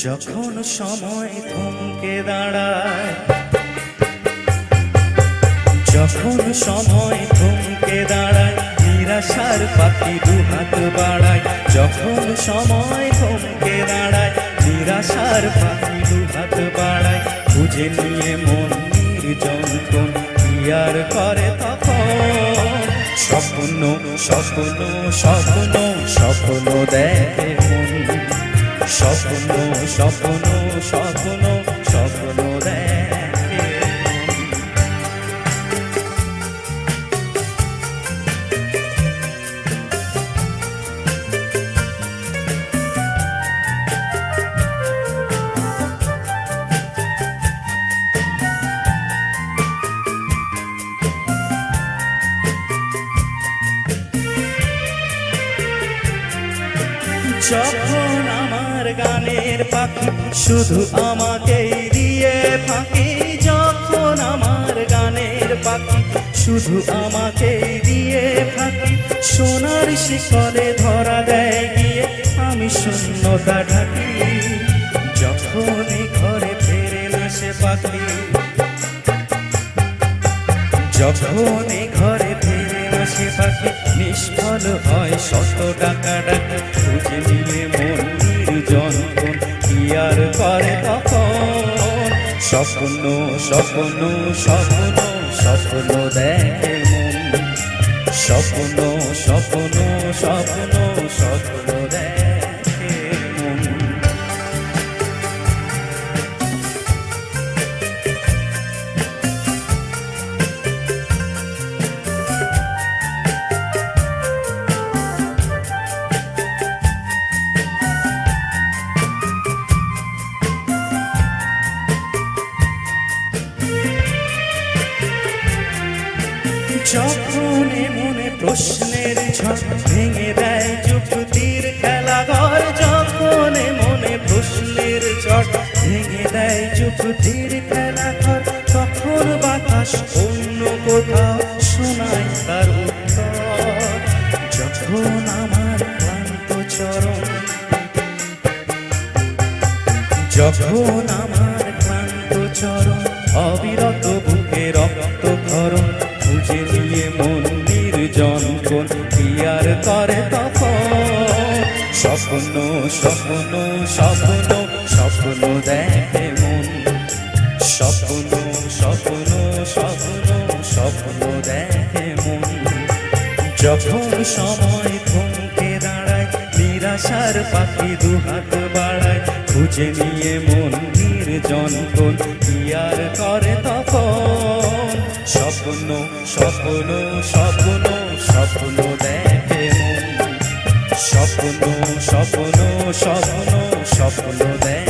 যখন সময় থমকে দাঁড়ায়, যখন সময় থমকে দাঁড়ায়, নিরাশার পাখি দুহাত বাড়ায়। যখন সময় থমকে দাঁড়ায়, নিরাশার পাখি দুহাত বাড়ায়। খুঁজে নিয়ে মন নির্যন্ত্রণ কি আর করে তখন। স্বপ্ন স্বপ্ন স্বপ্ন স্বপ্ন দেখে মন, স্বপ্ন স্বপ্ন স্বপ্ন স্বপ্ন দেখে মন। যখন আমার গানের পাখি শুধু আমাকেই দিয়ে ফাঁকি, যখন আমার গানের পাখি শুধু আমাকেই দিয়ে ফাঁকি। সোনার শিকলে ধরা দেয় গিয়ে আমি শূন্যতা ঢাকি। যখনই ঘরে ফেরে না সে পাখি, যখনই ঘরে ফেরে না সে পাখি, নিষ্ফল হয় শত টাকা ডাকি। খুঁজে নিয়ে মন নির্যন্ত্রণ কি আর করে তখন। স্বপ্ন স্বপ্ন স্বপ্ন স্বপ্ন দেখে মন, স্বপ্ন স্বপ্ন স্বপ্ন স্বপ্ন দেখে মন। যখন মনে প্রশ্নের ঝড় ভেঙে দেয় যুক্তির খেলাঘর, যখন মনে প্রশ্নের ঝড় ভেঙে দেয় যুক্তির খেলাঘর, তখন বাতাস অন্য কোথাও শোনায় তার উত্তর। যখন আমার ক্লান্ত চরণ, যখন আমার ক্লান্ত চরণ অবিরত বুকে রক্ত ক্ষরণ, খুঁজে নিয়ে মন নির্যন্ত্রণ কি আর করে তখন। স্বপ্ন স্বপ্ন স্বপ্ন স্বপ্ন দেখে মন, স্বপ্ন স্বপ্ন স্বপ্ন স্বপ্ন দেখে মন। যখন সময় থমকে দাঁড়ায়, নিরাশার পাখি দুহাত বাড়ায়। খুঁজে নিয়ে মন নির্যন্ত্রণ কি আর করে তখন। স্বপ্ন স্বপ্ন স্বপ্ন স্বপ্ন দেখে মন, স্বপ্ন স্বপ্ন স্বপ্ন স্বপ্ন দেখে।